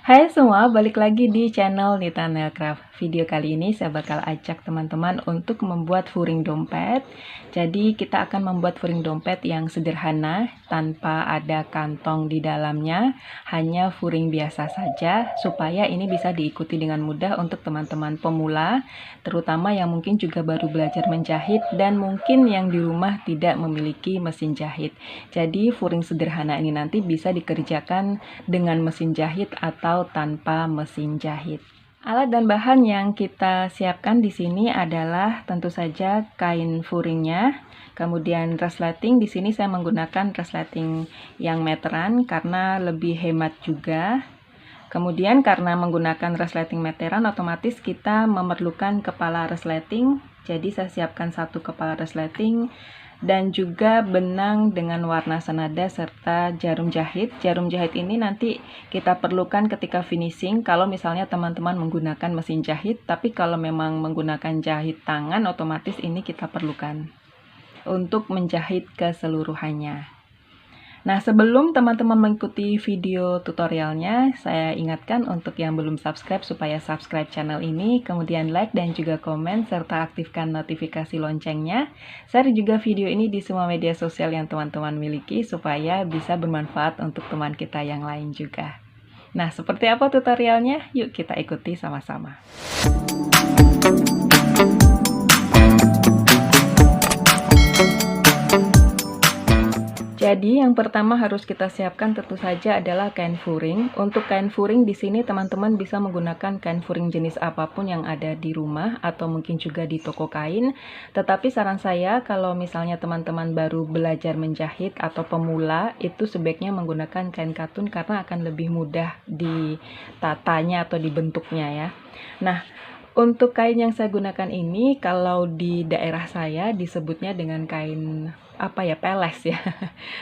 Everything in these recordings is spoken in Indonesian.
Hai semua, balik lagi di channel Nita Nailcraft. Video kali ini saya bakal ajak teman-teman untuk membuat furing dompet. Jadi kita akan membuat furing dompet yang sederhana, tanpa ada kantong di dalamnya, hanya furing biasa saja, supaya ini bisa diikuti dengan mudah untuk teman-teman pemula, terutama yang mungkin juga baru belajar menjahit dan mungkin yang di rumah tidak memiliki mesin jahit. Jadi furing sederhana ini nanti bisa dikerjakan dengan mesin jahit atau tanpa mesin jahit. Alat dan bahan yang kita siapkan di sini adalah tentu saja kain furingnya, kemudian resleting. Di sini saya menggunakan resleting yang meteran karena lebih hemat juga. Kemudian karena menggunakan resleting meteran, otomatis kita memerlukan kepala resleting. Jadi saya siapkan satu kepala resleting dan juga benang dengan warna senada serta jarum jahit. Jarum jahit ini nanti kita perlukan ketika finishing kalau misalnya teman-teman menggunakan mesin jahit, tapi kalau memang menggunakan jahit tangan, otomatis ini kita perlukan untuk menjahit keseluruhannya. Nah, sebelum teman-teman mengikuti video tutorialnya, saya ingatkan untuk yang belum subscribe supaya subscribe channel ini, kemudian like dan juga komen, serta aktifkan notifikasi loncengnya. Share juga video ini di semua media sosial yang teman-teman miliki supaya bisa bermanfaat untuk teman kita yang lain juga. Nah, seperti apa tutorialnya? Yuk kita ikuti sama-sama. Jadi yang pertama harus kita siapkan tentu saja adalah kain furing. Untuk kain furing di sini teman-teman bisa menggunakan kain furing jenis apapun yang ada di rumah atau mungkin juga di toko kain. Tetapi saran saya kalau misalnya teman-teman baru belajar menjahit atau pemula, itu sebaiknya menggunakan kain katun karena akan lebih mudah ditatanya atau dibentuknya ya. Nah, untuk kain yang saya gunakan ini, kalau di daerah saya disebutnya dengan kain peles ya.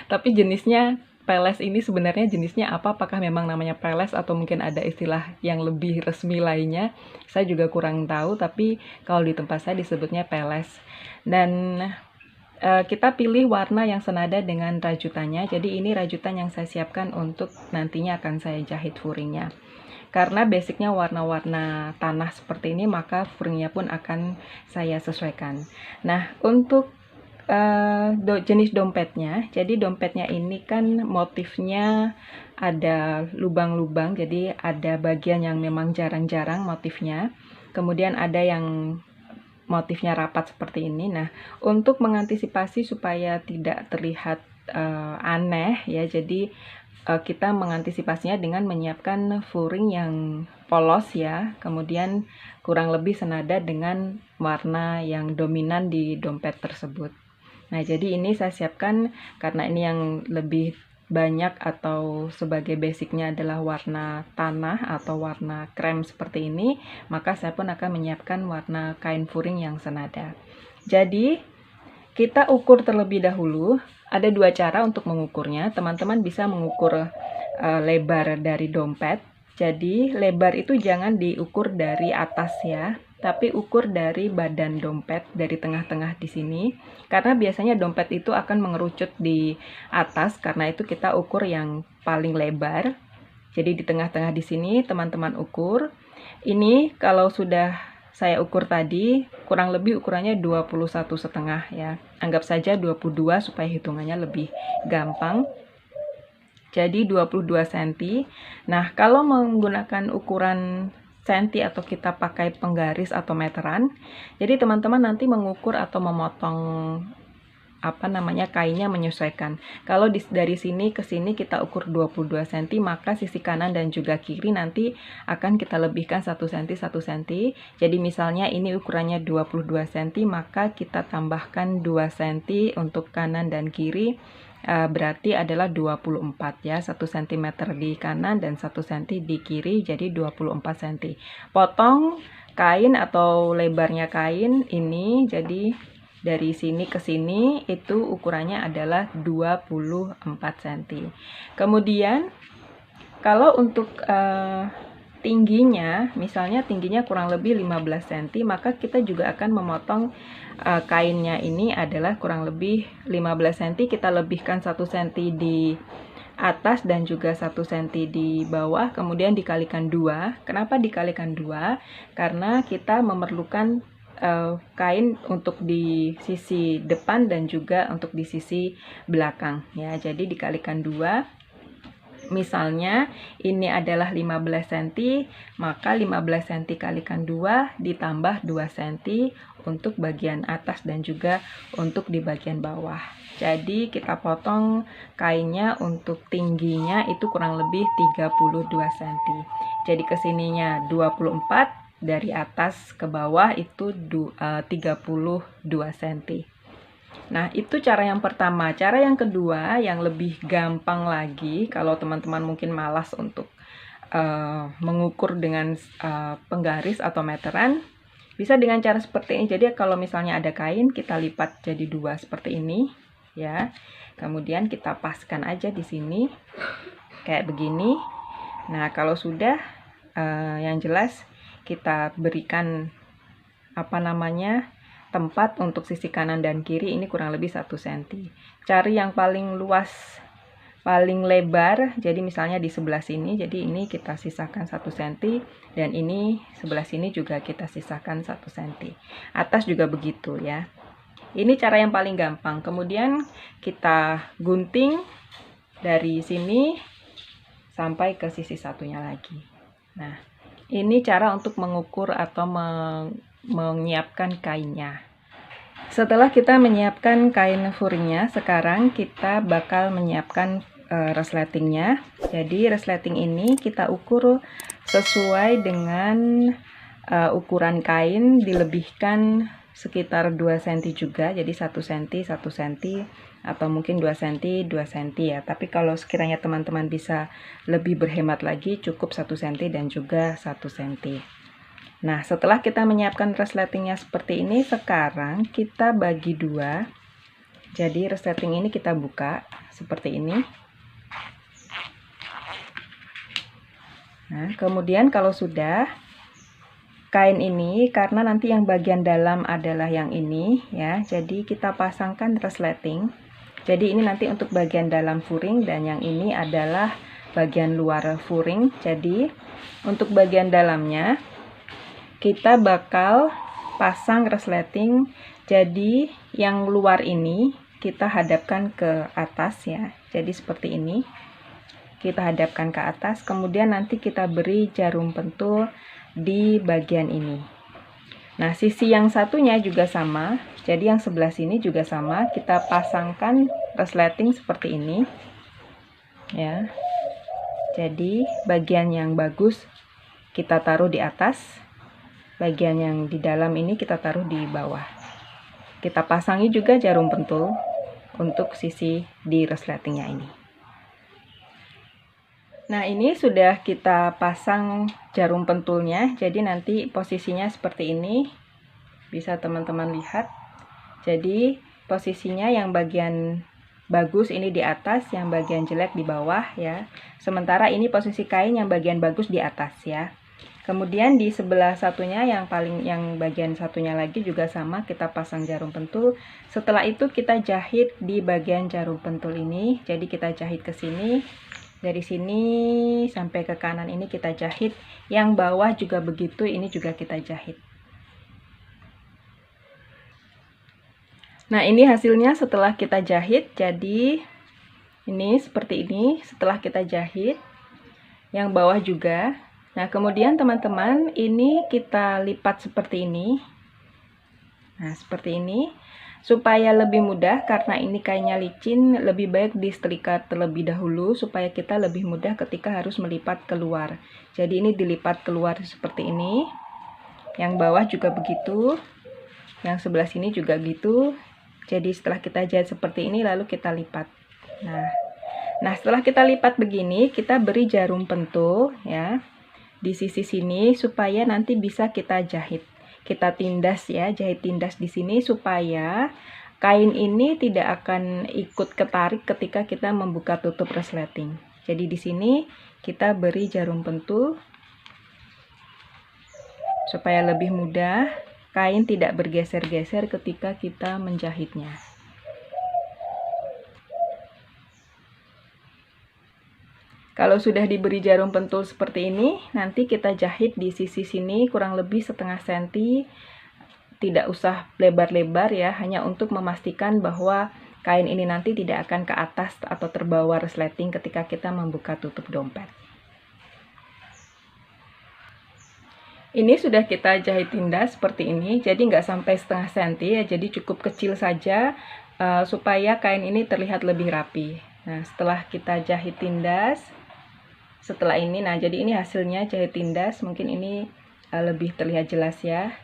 Tapi jenisnya peles ini sebenarnya jenisnya apa? Apakah memang namanya peles atau mungkin ada istilah yang lebih resmi lainnya? Saya juga kurang tahu, tapi kalau di tempat saya disebutnya peles. Dan kita pilih warna yang senada dengan rajutannya. Jadi ini rajutan yang saya siapkan untuk nantinya akan saya jahit furingnya. Karena basicnya warna-warna tanah seperti ini, maka furingnya pun akan saya sesuaikan. Nah, untuk jenis dompetnya, jadi dompetnya ini kan motifnya ada lubang-lubang, jadi ada bagian yang memang jarang-jarang motifnya, kemudian ada yang motifnya rapat seperti ini. Nah, untuk mengantisipasi supaya tidak terlihat aneh ya, jadi kita mengantisipasinya dengan menyiapkan furing yang polos ya, kemudian kurang lebih senada dengan warna yang dominan di dompet tersebut. Nah, jadi ini saya siapkan karena ini yang lebih banyak atau sebagai basicnya adalah warna tanah atau warna krem seperti ini, maka saya pun akan menyiapkan warna kain furing yang senada. Jadi, kita ukur terlebih dahulu. Ada dua cara untuk mengukurnya. Teman-teman bisa mengukur lebar dari dompet. Jadi, lebar itu jangan diukur dari atas ya, tapi ukur dari badan dompet, dari tengah-tengah di sini. Karena biasanya dompet itu akan mengerucut di atas, karena itu kita ukur yang paling lebar. Jadi di tengah-tengah di sini teman-teman ukur. Ini kalau sudah saya ukur tadi, kurang lebih ukurannya 21,5 ya. Anggap saja 22 supaya hitungannya lebih gampang. Jadi 22 cm. Nah, kalau menggunakan ukuran senti atau kita pakai penggaris atau meteran, jadi teman-teman nanti mengukur atau memotong kainnya menyesuaikan. Kalau dari sini ke sini kita ukur 22 cm, maka sisi kanan dan juga kiri nanti akan kita lebihkan 1 cm 1 cm. Jadi misalnya ini ukurannya 22 cm, maka kita tambahkan 2 cm untuk kanan dan kiri. Berarti adalah 24 ya, 1 cm di kanan dan 1 cm di kiri, jadi 24 cm. Potong kain atau lebarnya kain ini, jadi dari sini ke sini itu ukurannya adalah 24 cm. Kemudian kalau untuk tingginya, misalnya tingginya kurang lebih 15 cm, maka kita juga akan memotong kainnya ini adalah kurang lebih 15 cm, kita lebihkan 1 cm di atas dan juga 1 cm di bawah, kemudian dikalikan 2. Kenapa dikalikan 2? Karena kita memerlukan kain untuk di sisi depan dan juga untuk di sisi belakang ya. Jadi dikalikan 2. Misalnya ini adalah 15 cm, maka 15 cm kalikan 2 ditambah 2 cm untuk bagian atas dan juga untuk di bagian bawah. Jadi kita potong kainnya untuk tingginya itu kurang lebih 32 cm. Jadi kesininya 24, dari atas ke bawah itu 32 cm. Nah, itu cara yang pertama. Cara yang kedua yang lebih gampang lagi, kalau teman-teman mungkin malas untuk mengukur dengan penggaris atau meteran, bisa dengan cara seperti ini. Jadi kalau misalnya ada kain, kita lipat jadi 2 seperti ini ya. Kemudian kita paskan aja di sini kayak begini. Nah, kalau sudah yang jelas kita berikan tempat untuk sisi kanan dan kiri ini kurang lebih 1 cm. Cari yang paling luas, paling lebar. Jadi misalnya di sebelah sini, jadi ini kita sisakan 1 cm, dan ini sebelah sini juga kita sisakan 1 cm. Atas juga begitu ya. Ini cara yang paling gampang. Kemudian kita gunting dari sini sampai ke sisi satunya lagi. Nah, ini cara untuk mengukur atau menyiapkan kainnya. Setelah kita menyiapkan kain furingnya, sekarang kita bakal menyiapkan resletingnya. Jadi resleting ini kita ukur sesuai dengan ukuran kain, dilebihkan sekitar 2 cm juga. Jadi 1 cm, 1 cm, atau mungkin 2 cm, 2 cm ya. Tapi kalau sekiranya teman-teman bisa lebih berhemat lagi, cukup 1 cm dan juga 1 cm. Nah, setelah kita menyiapkan resletingnya seperti ini, sekarang kita bagi 2. Jadi resleting ini kita buka seperti ini. Nah, kemudian kalau sudah, kain ini karena nanti yang bagian dalam adalah yang ini ya, jadi kita pasangkan resleting. Jadi ini nanti untuk bagian dalam furing, dan yang ini adalah bagian luar furing. Jadi untuk bagian dalamnya kita bakal pasang resleting. Jadi yang luar ini kita hadapkan ke atas ya. Jadi seperti ini. Kita hadapkan ke atas, kemudian nanti kita beri jarum pentul di bagian ini. Nah, sisi yang satunya juga sama. Jadi yang sebelah sini juga sama. Kita pasangkan resleting seperti ini. Ya. Jadi bagian yang bagus kita taruh di atas. Bagian yang di dalam ini kita taruh di bawah. Kita pasangi juga jarum pentul untuk sisi di resletingnya ini. Nah, ini sudah kita pasang jarum pentulnya. Jadi nanti posisinya seperti ini. Bisa teman-teman lihat. Jadi posisinya yang bagian bagus ini di atas, yang bagian jelek di bawah ya. Sementara ini posisi kain yang bagian bagus di atas ya. Kemudian di sebelah satunya yang bagian satunya lagi juga sama, kita pasang jarum pentul. Setelah itu kita jahit di bagian jarum pentul ini. Jadi kita jahit ke sini. Dari sini sampai ke kanan ini kita jahit. Yang bawah juga begitu, ini juga kita jahit. Nah, ini hasilnya setelah kita jahit. Jadi ini seperti ini setelah kita jahit. Yang bawah juga. Nah, kemudian teman-teman, ini kita lipat seperti ini. Nah, seperti ini. Supaya lebih mudah, karena ini kainnya licin, lebih baik disetrika terlebih dahulu, supaya kita lebih mudah ketika harus melipat keluar. Jadi ini dilipat keluar seperti ini. Yang bawah juga begitu. Yang sebelah sini juga gitu. Jadi setelah kita jahit seperti ini, lalu kita lipat. Nah, setelah kita lipat begini, kita beri jarum pentul ya di sisi sini supaya nanti bisa kita jahit. Kita tindas ya, jahit tindas di sini supaya kain ini tidak akan ikut ketarik ketika kita membuka tutup resleting. Jadi di sini kita beri jarum pentul supaya lebih mudah, kain tidak bergeser-geser ketika kita menjahitnya. Kalau sudah diberi jarum pentul seperti ini, nanti kita jahit di sisi sini kurang lebih setengah senti. Tidak usah lebar-lebar ya, hanya untuk memastikan bahwa kain ini nanti tidak akan ke atas atau terbawa resleting ketika kita membuka tutup dompet. Ini sudah kita jahit tindas seperti ini, jadi nggak sampai setengah senti ya, jadi cukup kecil saja supaya kain ini terlihat lebih rapi. Nah, setelah kita jahit tindas, setelah ini, nah jadi ini hasilnya jahit tindas, mungkin ini lebih terlihat jelas ya.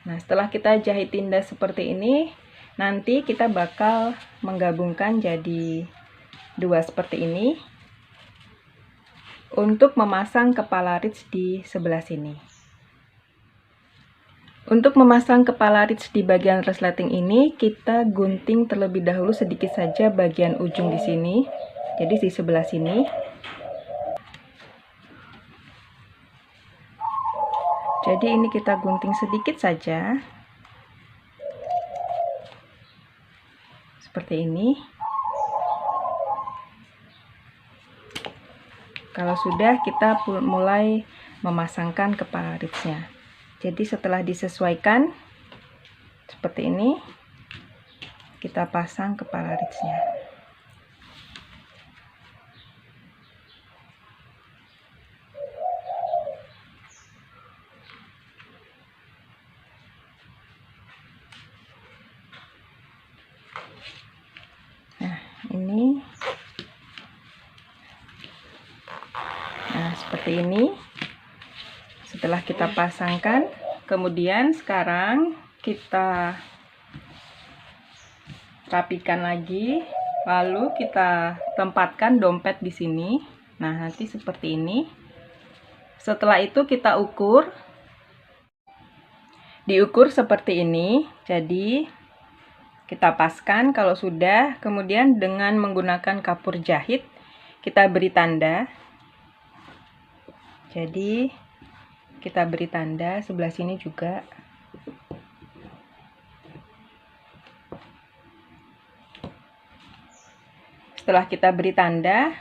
Nah, setelah kita jahit tindas seperti ini, nanti kita bakal menggabungkan jadi dua seperti ini untuk memasang kepala rich di sebelah sini. Untuk memasang kepala rich di bagian resleting ini, kita gunting terlebih dahulu sedikit saja bagian ujung di sini. Jadi di sebelah sini. Jadi ini kita gunting sedikit saja. Seperti ini. Kalau sudah, kita mulai memasangkan kepala richnya. Jadi setelah disesuaikan seperti ini, kita pasang kepala richnya. Nah, ini. Nah, seperti ini. Setelah kita pasangkan, kemudian sekarang kita rapikan lagi, lalu kita tempatkan dompet di sini. Nah, nanti seperti ini. Setelah itu kita ukur. Diukur seperti ini. Jadi kita paskan kalau sudah, kemudian dengan menggunakan kapur jahit kita beri tanda. Jadi kita beri tanda sebelah sini juga. Setelah kita beri tanda,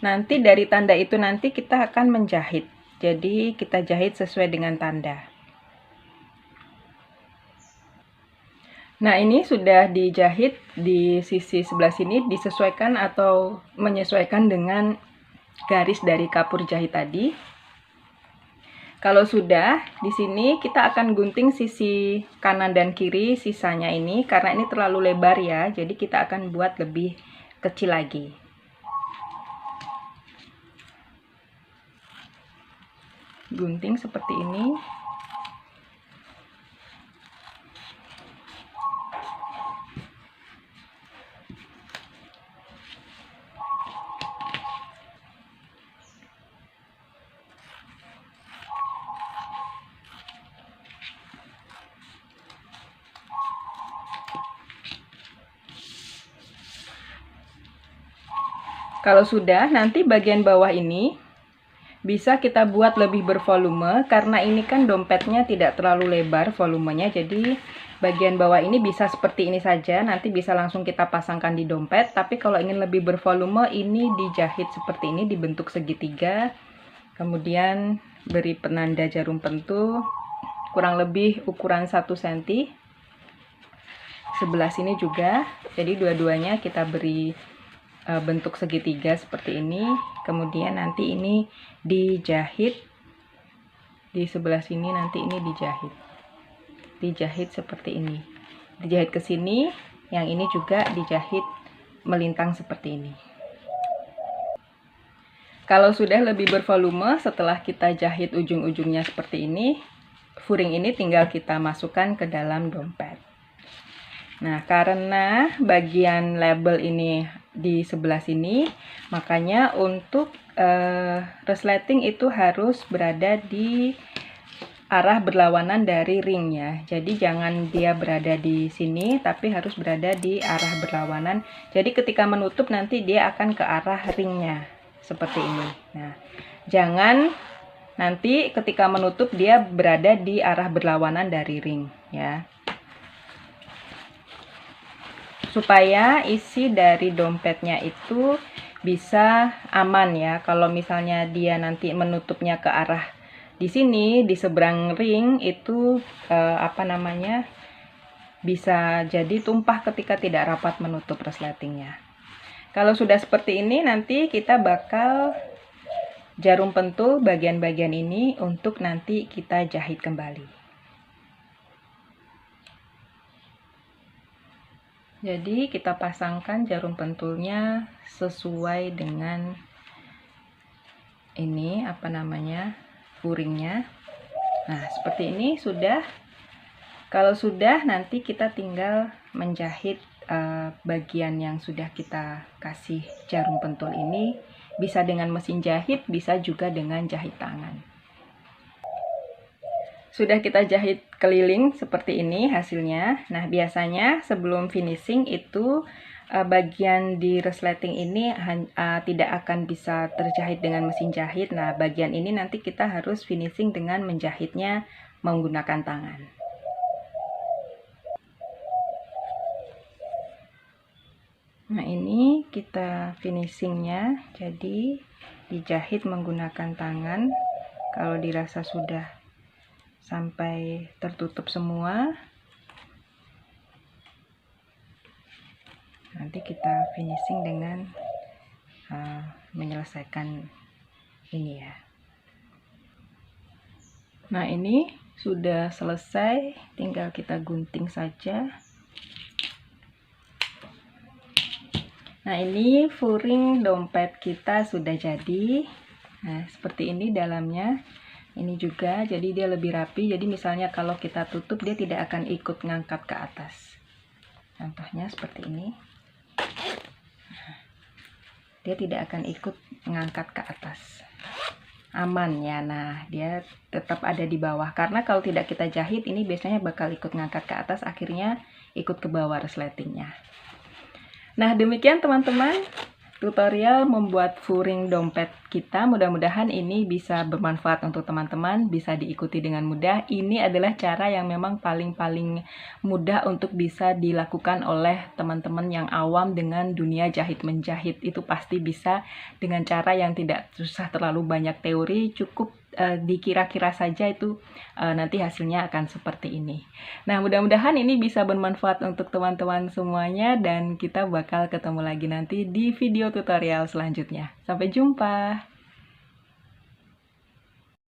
nanti dari tanda itu nanti kita akan menjahit. Jadi kita jahit sesuai dengan tanda. Nah, ini sudah dijahit di sisi sebelah sini, disesuaikan atau menyesuaikan dengan garis dari kapur jahit tadi. Kalau sudah, di sini kita akan gunting sisi kanan dan kiri sisanya ini, karena ini terlalu lebar ya, jadi kita akan buat lebih kecil lagi. Gunting seperti ini. Kalau sudah, nanti bagian bawah ini bisa kita buat lebih bervolume, karena ini kan dompetnya tidak terlalu lebar volumenya, jadi bagian bawah ini bisa seperti ini saja, nanti bisa langsung kita pasangkan di dompet. Tapi kalau ingin lebih bervolume, ini dijahit seperti ini, dibentuk segitiga, kemudian beri penanda jarum pentul kurang lebih ukuran 1 cm. Sebelah sini juga, jadi dua-duanya kita beri bentuk segitiga seperti ini. Kemudian nanti ini dijahit di sebelah sini, nanti ini dijahit seperti ini, dijahit ke sini, yang ini juga dijahit melintang seperti ini. Kalau sudah lebih bervolume, setelah kita jahit ujung-ujungnya seperti ini, furing ini tinggal kita masukkan ke dalam dompet. Nah, karena bagian label ini di sebelah sini, makanya untuk resleting itu harus berada di arah berlawanan dari ringnya. Jadi jangan dia berada di sini, tapi harus berada di arah berlawanan. Jadi ketika menutup nanti dia akan ke arah ringnya seperti ini. Nah, jangan nanti ketika menutup dia berada di arah berlawanan dari ring ya. Supaya isi dari dompetnya itu bisa aman ya. Kalau misalnya dia nanti menutupnya ke arah di sini, di seberang ring itu bisa jadi tumpah ketika tidak rapat menutup resletingnya. Kalau sudah seperti ini, nanti kita bakal jarum pentul bagian-bagian ini untuk nanti kita jahit kembali. Jadi kita pasangkan jarum pentulnya sesuai dengan ini furingnya. Nah, seperti ini sudah. Kalau sudah, nanti kita tinggal menjahit bagian yang sudah kita kasih jarum pentul ini. Bisa dengan mesin jahit, bisa juga dengan jahit tangan. Sudah kita jahit keliling seperti ini hasilnya. Nah, biasanya sebelum finishing itu bagian di resleting ini tidak akan bisa terjahit dengan mesin jahit. Nah, bagian ini nanti kita harus finishing dengan menjahitnya menggunakan tangan. Nah, ini kita finishingnya, jadi dijahit menggunakan tangan. Kalau dirasa sudah sampai tertutup semua, nanti kita finishing dengan menyelesaikan ini ya. Nah, ini sudah selesai, tinggal kita gunting saja. Nah, ini furing dompet kita sudah jadi. Nah, seperti ini dalamnya. Ini juga, jadi dia lebih rapi. Jadi misalnya kalau kita tutup, dia tidak akan ikut ngangkat ke atas. Contohnya seperti ini. Dia tidak akan ikut ngangkat ke atas. Aman ya. Nah, dia tetap ada di bawah. Karena kalau tidak kita jahit, ini biasanya bakal ikut ngangkat ke atas. Akhirnya ikut ke bawah resletingnya. Nah, demikian teman-teman tutorial membuat furing dompet kita. Mudah-mudahan ini bisa bermanfaat untuk teman-teman, bisa diikuti dengan mudah. Ini adalah cara yang memang paling mudah untuk bisa dilakukan oleh teman-teman yang awam dengan dunia jahit-menjahit. Itu pasti bisa dengan cara yang tidak susah terlalu banyak teori, cukup dikira-kira saja itu nanti hasilnya akan seperti ini. Nah, mudah-mudahan ini bisa bermanfaat untuk teman-teman semuanya, dan kita bakal ketemu lagi nanti di video tutorial selanjutnya. Sampai jumpa!